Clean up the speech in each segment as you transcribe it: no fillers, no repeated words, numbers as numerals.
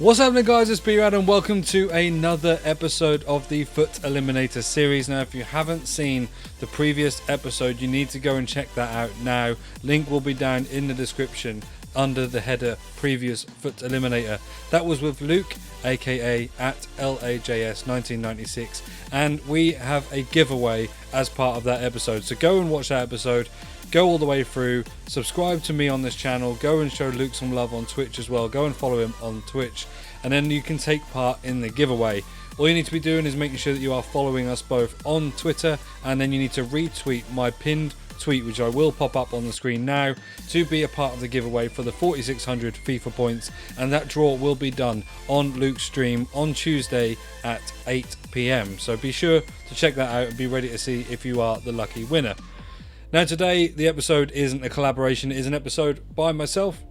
What's happening, guys? It's B-RAD and welcome to another episode of the Fut Eliminator series. Now, if you haven't seen the previous episode, you need to go and check that out now. Link will be down in the description under the header previous Fut Eliminator. That was with Luke, aka at LAJS1996, and we have a giveaway as part of that episode. So go and watch that episode. Go all the way through, subscribe to me on this channel, go and show Luke some love on Twitch as well, go and follow him on Twitch, and then you can take part in the giveaway. All you need to be doing is making sure that you are following us both on Twitter, and then you need to retweet my pinned tweet, which I will pop up on the screen now, to be a part of the giveaway for the 4600 FIFA points, and that draw will be done on Luke's stream on Tuesday at 8 PM. So be sure to check that out and be ready to see if you are the lucky winner. Now today, the episode isn't a collaboration, it is an episode by myself.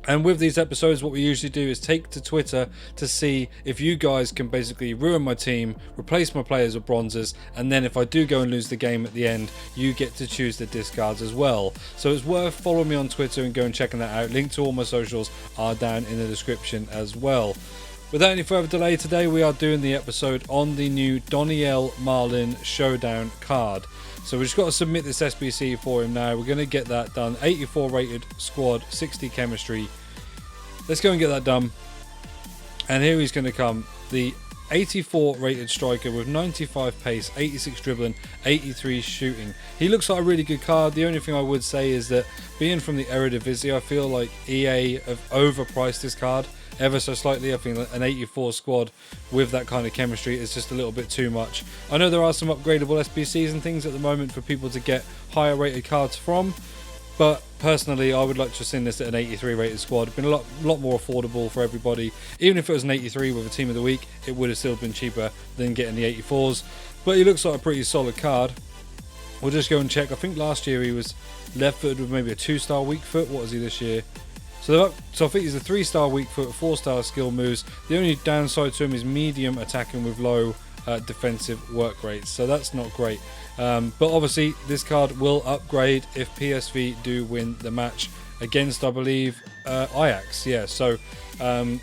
And with these episodes, what we usually do is take to Twitter to see if you guys can basically ruin my team, replace my players with bronzes, and then if I do go and lose the game at the end, you get to choose the discards as well. So it's worth following me on Twitter and go and checking that out. Link to all my socials are down in the description as well. Without any further delay, today we are doing the episode on the new Malen Showdown card. So we've just got to submit this SBC for him now. We're going to get that done. 84 rated squad, 60 chemistry. Let's go and get that done. And here he's going to come. The 84 rated striker with 95 pace, 86 dribbling, 83 shooting. He looks like a really good card. The only thing I would say is that being from the Eredivisie, I feel like EA have overpriced this card ever so slightly. I think an 84 squad with that kind of chemistry is just a little bit too much. I know there are some upgradable SBCs and things at the moment for people to get higher rated cards from, but personally I would like to have seen this at an 83 rated squad. It's been a lot more affordable for everybody. Even if it was an 83 with a team of the week, it would have still been cheaper than getting the 84s, but he looks like a pretty solid card. We'll just go and check. I think last year he was left footed with maybe a 2-star weak foot. What is he this year? So I think he's a 3-star weak foot, 4-star skill moves. The only downside to him is medium attacking with low defensive work rates. So that's not great. But obviously this card will upgrade if PSV do win the match against, I believe, Ajax. Yeah, so a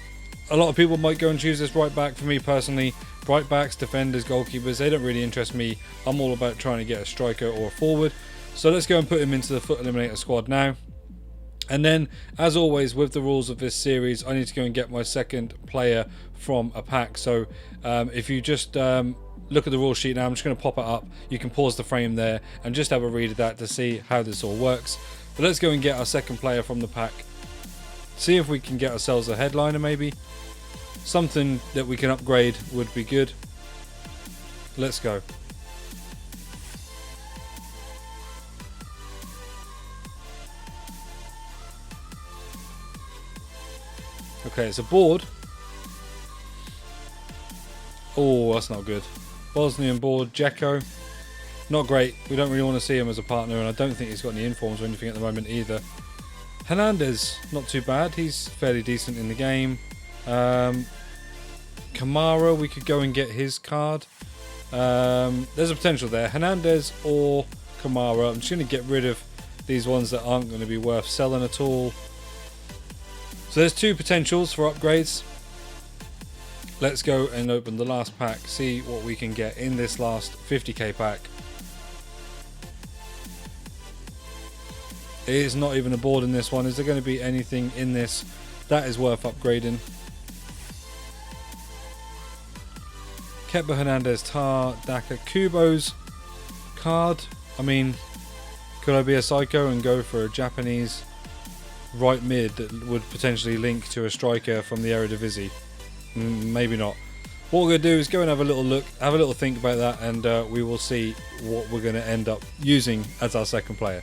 lot of people might go and choose this right back. For me personally, right backs, defenders, goalkeepers, they don't really interest me. I'm all about trying to get a striker or a forward. So let's go and put him into the Fut Eliminator squad now. And then, as always with the rules of this series, I need to go and get my second player from a pack. So if you just look at the rule sheet now, I'm just going to pop it up. You can pause the frame there and just have a read of that to see how this all works. But let's go and get our second player from the pack. See if we can get ourselves a headliner maybe. Something that we can upgrade would be good. Let's go. Okay, it's a board. Oh, that's not good. Bosnian board, Dzeko. Not great. We don't really want to see him as a partner, and I don't think he's got any informs or anything at the moment either. Hernandez, not too bad. He's fairly decent in the game. Kamara, we could go and get his card. There's a potential there. Hernandez or Kamara. I'm just going to get rid of these ones that aren't going to be worth selling at all. So there's two potentials for upgrades. Let's go and open the last pack, see what we can get in this last 50k pack. It is not even a board in this one. Is there going to be anything in this that is worth upgrading? Kepa, Hernandez, Tar, Daka, Kubo's card. I mean, could I be a psycho and go for a Japanese right mid that would potentially link to a striker from the Eredivisie? Maybe not. What we're going to do is go and have a little look, have a little think about that, and we will see what we're going to end up using as our second player.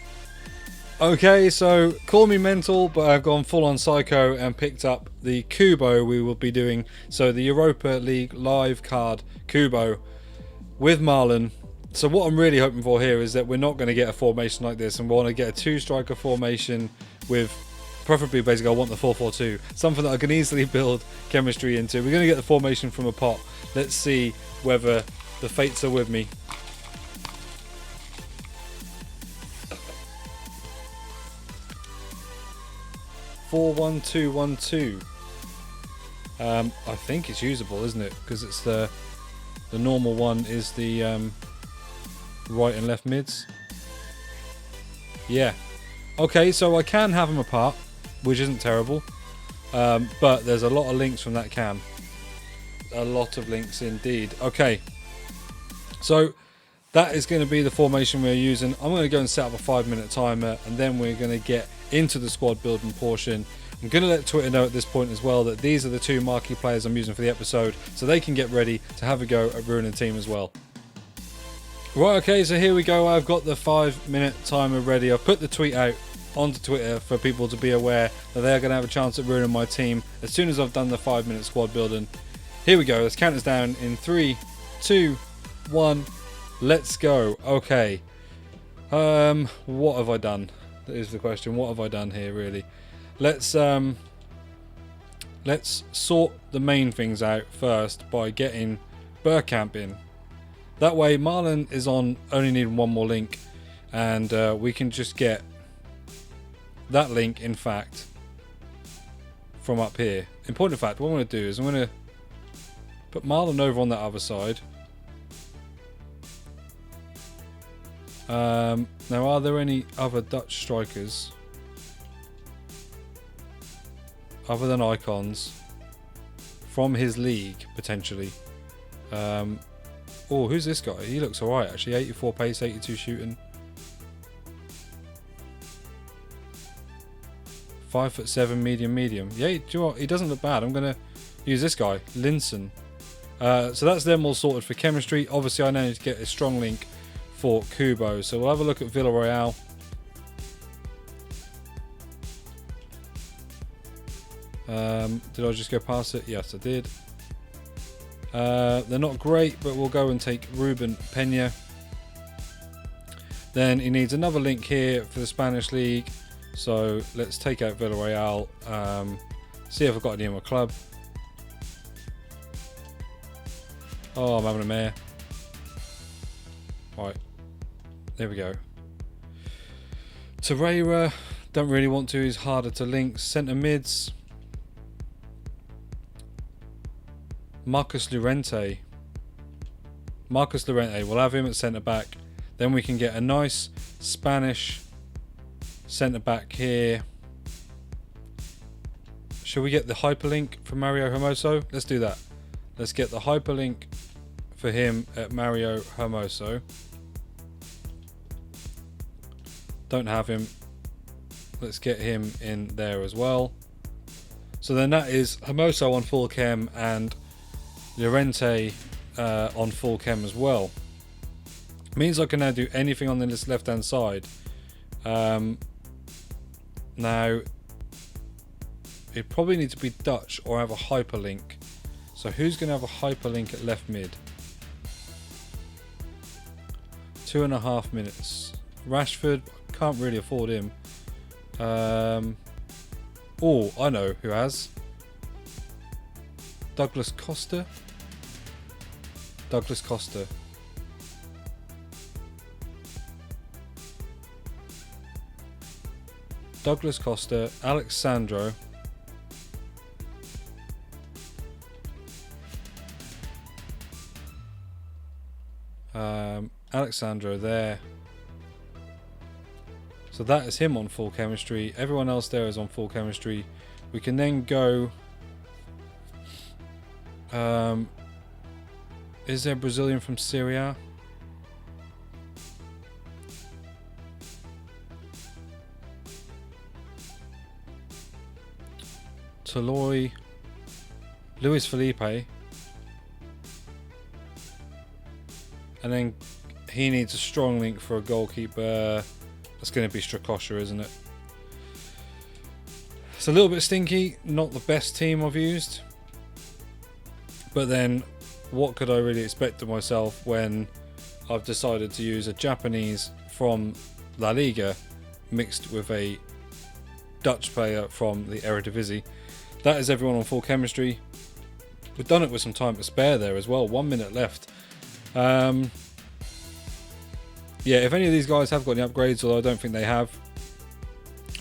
Okay, so call me mental, but I've gone full on psycho and picked up the Kubo we will be doing. So the Europa League live card Kubo with Malen. So what I'm really hoping for here is that we're not going to get a formation like this, and we want to get a 2-striker formation with preferably, basically, I want the 4-4-2, something that I can easily build chemistry into. We're going to get the formation from a pot. Let's see whether the fates are with me. 4-1-2-1-2. I think it's usable, isn't it? Because it's the normal one is the right and left mids. Yeah. Okay, so I can have them apart, which isn't terrible. But there's a lot of links from that cam. A lot of links indeed. Okay. So that is going to be the formation we're using. I'm going to go and set up a 5-minute timer, and then we're going to get into the squad building portion. I'm going to let Twitter know at this point as well that these are the 2 marquee players I'm using for the episode, so they can get ready to have a go at ruining team as well. Right, okay, so here we go. I've got the 5-minute timer ready. I've put the tweet out onto Twitter for people to be aware that they're going to have a chance at ruining my team as soon as I've done the 5-minute squad building. Here we go. Let's count us down in 3, 2, 1. Let's go. Okay. What have I done? That is the question. What have I done here, really? Let's sort the main things out first by getting Burkamp in. That way, Malen is on only needing 1 more link, and we can just get that link, in fact, from up here. In point of fact, what I'm going to do is I'm going to put Malen over on that other side. Now, are there any other Dutch strikers other than Icons from his league, potentially? Oh, who's this guy? He looks alright, actually. 84 pace, 82 shooting. 5'7", medium. Yeah, do you know what? He doesn't look bad. I'm going to use this guy, Linson. So that's them all sorted for chemistry. Obviously, I now need to get a strong link for Kubo. So we'll have a look at Villarreal. Did I just go past it? Yes, I did. They're not great, but we'll go and take Ruben Pena. Then he needs another link here for the Spanish League. So let's take out Villarreal. See if I've got any in my club. Oh, I'm having a mare. Right. There we go. Torreira. Don't really want to. He's harder to link. Centre mids. Marcus Llorente. We'll have him at centre back. Then we can get a nice Spanish centre back here. Should we get the hyperlink for Mario Hermoso? Let's do that. Let's get the hyperlink for him at Mario Hermoso. Don't have him. Let's get him in there as well. So then that is Hermoso on full chem and Llorente on full chem as well. Means I can now do anything on this left hand side. Now it probably needs to be Dutch or have a hyperlink. So who's going to have a hyperlink at left mid? 2.5 minutes. Rashford, can't really afford him. Oh, I know who has. Douglas Costa. Douglas Costa, Alexandro. Alexandro there. So that is him on full chemistry. Everyone else there is on full chemistry. We can then go. Is there a Brazilian from Syria? Toloi, Luis Felipe, and then he needs a strong link for a goalkeeper. That's going to be Strakosha, isn't it? It's a little bit stinky, not the best team I've used, but then what could I really expect of myself when I've decided to use a Japanese from La Liga mixed with a Dutch player from the Eredivisie. That is everyone on full chemistry. We've done it with some time to spare there as well. 1 minute left. Yeah, if any of these guys have got any upgrades, although I don't think they have,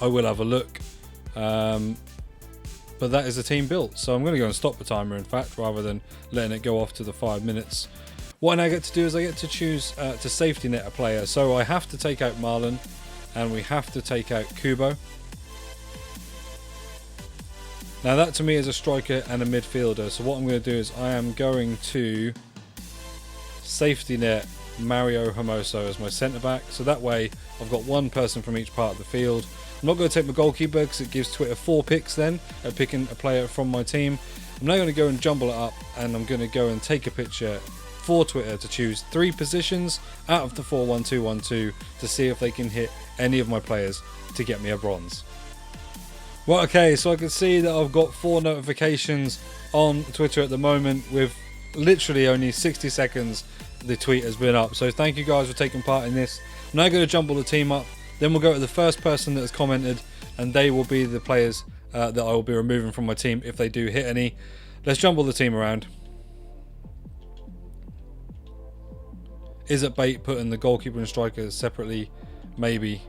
I will have a look. but that is the team built. So I'm going to go and stop the timer, in fact, rather than letting it go off to the 5 minutes. What I now get to do is I get to choose to safety net a player. So I have to take out Malen, and we have to take out Kubo. Now that to me is a striker and a midfielder. So what I'm going to do is I am going to safety net Mario Hermoso as my centre back. So that way I've got one person from each part of the field. I'm not going to take my goalkeeper because it gives Twitter 4 picks then at picking a player from my team. I'm now going to go and jumble it up, and I'm going to go and take a picture for Twitter to choose 3 positions out of the 4-1-2-1-2 to see if they can hit any of my players to get me a bronze. Well, okay, so I can see that I've got 4 notifications on Twitter at the moment. With literally only 60 seconds the tweet has been up, so thank you guys for taking part in this. I'm now going to jumble the team up, then we'll go to the first person that has commented, and they will be the players that I will be removing from my team if they do hit any. Let's jumble the team around. Is it bait putting the goalkeeper and striker separately? Maybe.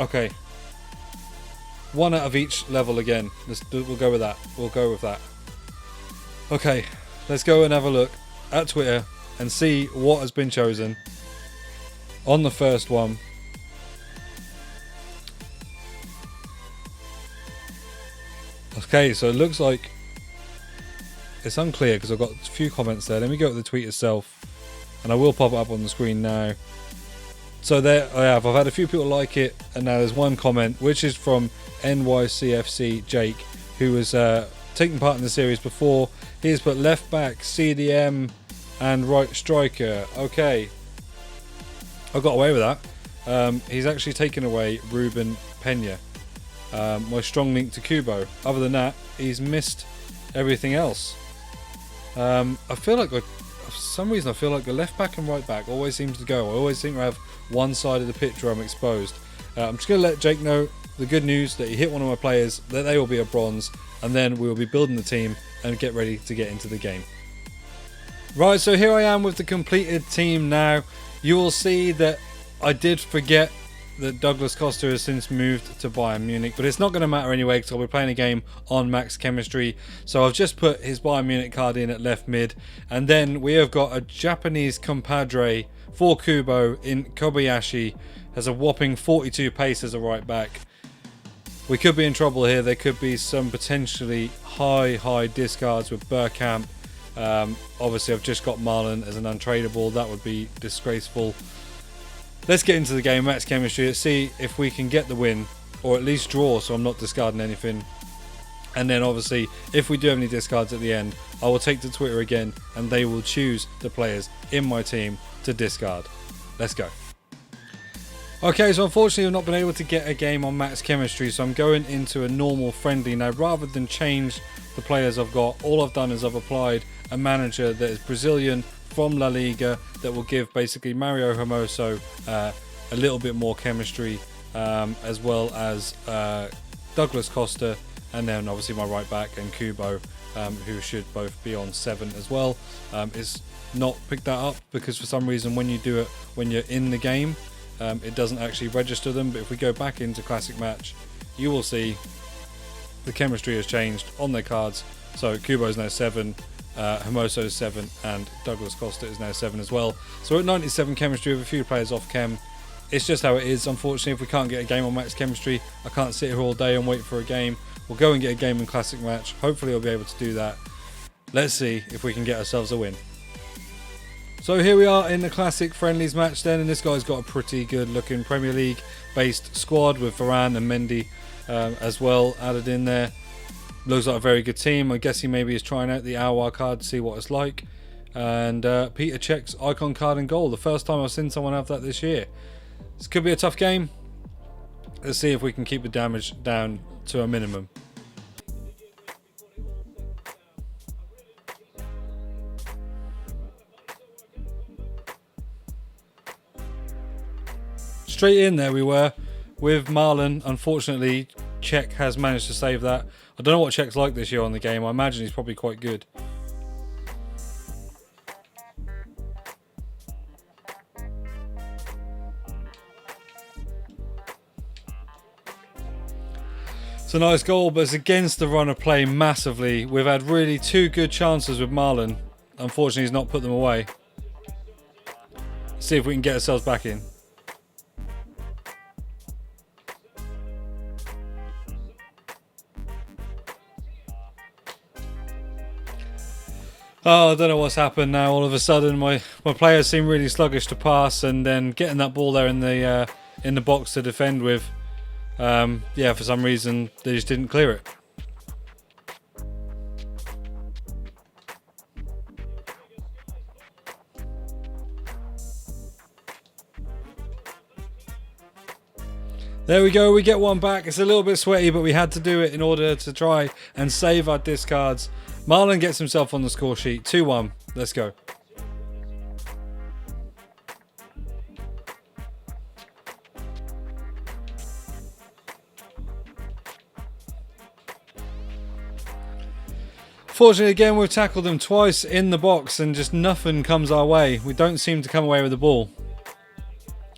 Okay. 1 out of each level again. We'll go with that. We'll go with that. Okay, let's go and have a look at Twitter and see what has been chosen on the first one. Okay, so it looks like it's unclear because I've got a few comments there. Let me go to the tweet itself, and I will pop it up on the screen now. So there I have. I've had a few people like it, and now there's one comment which is from NYCFC Jake, who was taking part in the series before. He's put left back, CDM, and right striker. Okay, I got away with that. He's actually taken away Ruben Pena, my strong link to Kubo. Other than that, he's missed everything else. I feel like for some reason I feel like the left back and right back always seems to go. I always seem to have one side of the pitch where I'm exposed. I'm just going to let Jake know the good news that he hit one of my players, that they will be a bronze, and then we will be building the team and get ready to get into the game. Right, so here I am with the completed team now. You will see that I did forget that Douglas Costa has since moved to Bayern Munich, but it's not going to matter anyway because I'll be playing a game on max chemistry. So I've just put his Bayern Munich card in at left mid, and then we have got a Japanese compadre for Kubo in Kobayashi, has a whopping 42 pace as a right back. We could be in trouble here. There could be some potentially high discards with Bergkamp. Obviously I've just got Malen as an untradeable. That would be disgraceful. Let's get into the game, max chemistry. Let's see if we can get the win, or at least draw, so I'm not discarding anything. And then obviously, if we do have any discards at the end, I will take to Twitter again, and they will choose the players in my team to discard. Let's go. Okay, so unfortunately I've not been able to get a game on max chemistry, so I'm going into a normal friendly. Now, rather than change the players I've got, all I've done is I've applied a manager that is Brazilian from La Liga that will give basically Mario Hermoso a little bit more chemistry, as well as Douglas Costa, and then obviously my right back and Kubo, who should both be on 7 as well. It's not picked that up because for some reason when you do it when you're in the game, it doesn't actually register them. But if we go back into Classic Match, you will see the chemistry has changed on their cards. So Kubo is now 7, Hermoso is 7, and Douglas Costa is now 7 as well. So we're at 97 chemistry with a few players off chem. It's just how it is. Unfortunately, if we can't get a game on max chemistry, I can't sit here all day and wait for a game. We'll go and get a game in Classic Match. Hopefully I'll be able to do that. Let's see if we can get ourselves a win. So here we are in the Classic Friendlies match then, and this guy's got a pretty good looking Premier League based squad with Varane and Mendy as well added in there. Looks like a very good team. I guess he maybe is trying out the Aouar card to see what it's like. And Peter Cech's icon card and goal. The first time I've seen someone have that this year. This could be a tough game. Let's see if we can keep the damage down to a minimum. Straight in there we were with Malen, unfortunately Czech has managed to save that. I don't know what Czech's like this year on the game. I imagine he's probably quite good. It's a nice goal, but it's against the run of play massively. We've had really 2 good chances with Malen. Unfortunately, he's not put them away. Let's see if we can get ourselves back in. Oh, I don't know what's happened now. All of a sudden, my players seem really sluggish to pass, and then getting that ball there in the box to defend with. Yeah, for some reason they just didn't clear it. There we go, we get one back. It's a little bit sweaty, but we had to do it in order to try and save our discards. Malen gets himself on the score sheet. 2-1. Let's go. Fortunately, again, we've tackled him twice in the box and just nothing comes our way. We don't seem to come away with the ball.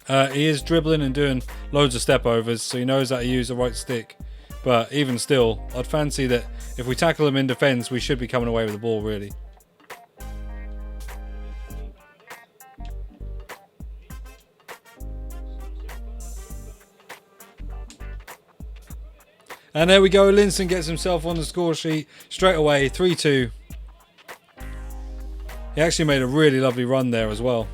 He is dribbling and doing loads of step overs, so he knows how to use the right stick. But even still, I'd fancy that if we tackle him in defence, we should be coming away with the ball, really. And there we go, Linson gets himself on the score sheet straight away, 3-2. He actually made a really lovely run there as well.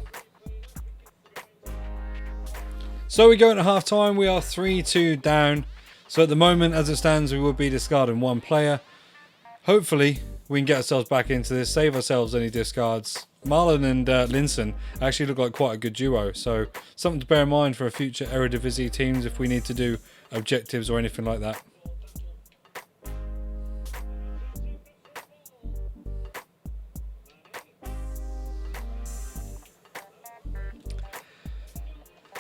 So we go into half time, we are 3-2 down. So at the moment, as it stands, we will be discarding 1 player. Hopefully, we can get ourselves back into this, save ourselves any discards. Malen and Linson actually look like quite a good duo, so something to bear in mind for future Eredivisie teams if we need to do objectives or anything like that.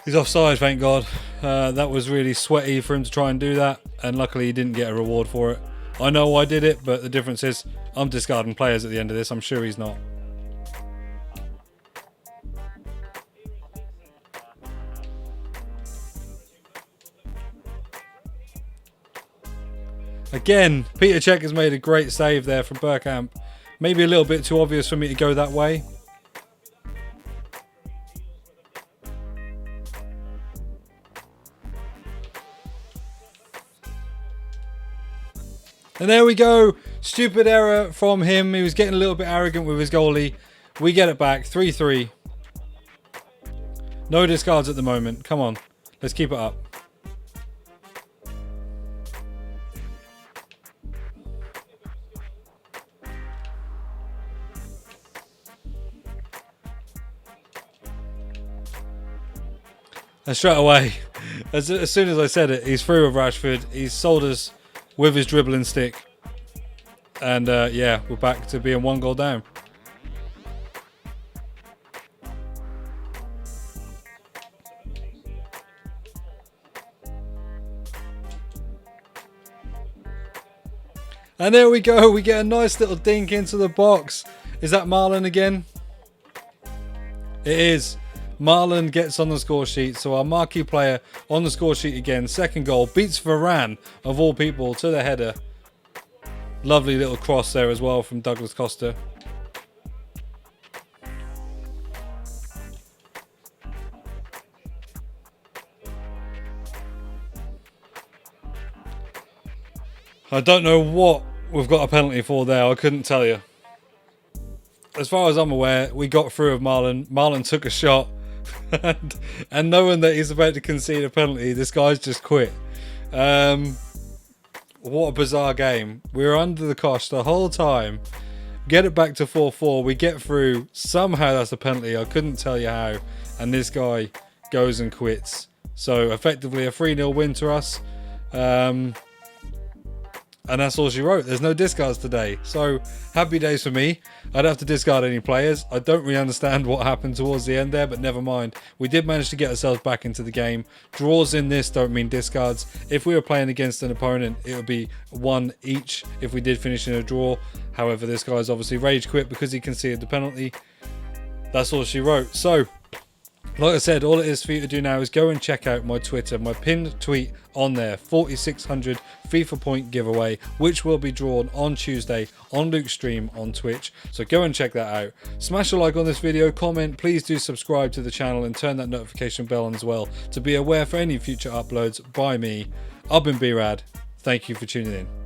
He's offside, thank God. That was really sweaty for him to try and do that, and luckily he didn't get a reward for it. I know I did it, but the difference is I'm discarding players at the end of this. I'm sure he's not. Again, Peter Cech has made a great save there from Bergkamp. Maybe a little bit too obvious for me to go that way. And there we go. Stupid error from him. He was getting a little bit arrogant with his goalie. We get it back. 3-3. No discards at the moment. Come on. Let's keep it up. And straight away, as soon as I said it, he's through with Rashford. He's sold us with his dribbling stick. And yeah, we're back to being 1 goal down. And there we go. We get a nice little dink into the box. Is that Malen again? It is. Malen gets on the score sheet, so our marquee player on the score sheet again. Second goal, beats Varane, of all people, to the header. Lovely little cross there as well from Douglas Costa. I don't know what we've got a penalty for there, I couldn't tell you. As far as I'm aware, we got through with Malen. Malen took a shot. and knowing that he's about to concede a penalty, this guy's just quit. What a bizarre game. We were under the cosh the whole time. Get it back to 4-4. We get through. Somehow that's a penalty. I couldn't tell you how. And this guy goes and quits. So effectively a 3-0 win to us. And And that's all she wrote. There's no discards today. So happy days for me. I don't have to discard any players. I don't really understand what happened towards the end there, but never mind. We did manage to get ourselves back into the game. Draws in this don't mean discards. If we were playing against an opponent, it would be 1 each if we did finish in a draw. However, this guy's obviously rage quit because he conceded the penalty. That's all she wrote. So, like I said, all it is for you to do now is go and check out my Twitter, my pinned tweet on there, 4600 FIFA Point Giveaway, which will be drawn on Tuesday on Luke's stream on Twitch. So go and check that out. Smash a like on this video, comment, please do subscribe to the channel and turn that notification bell on as well to be aware for any future uploads by me. I've been B-RAD. Thank you for tuning in.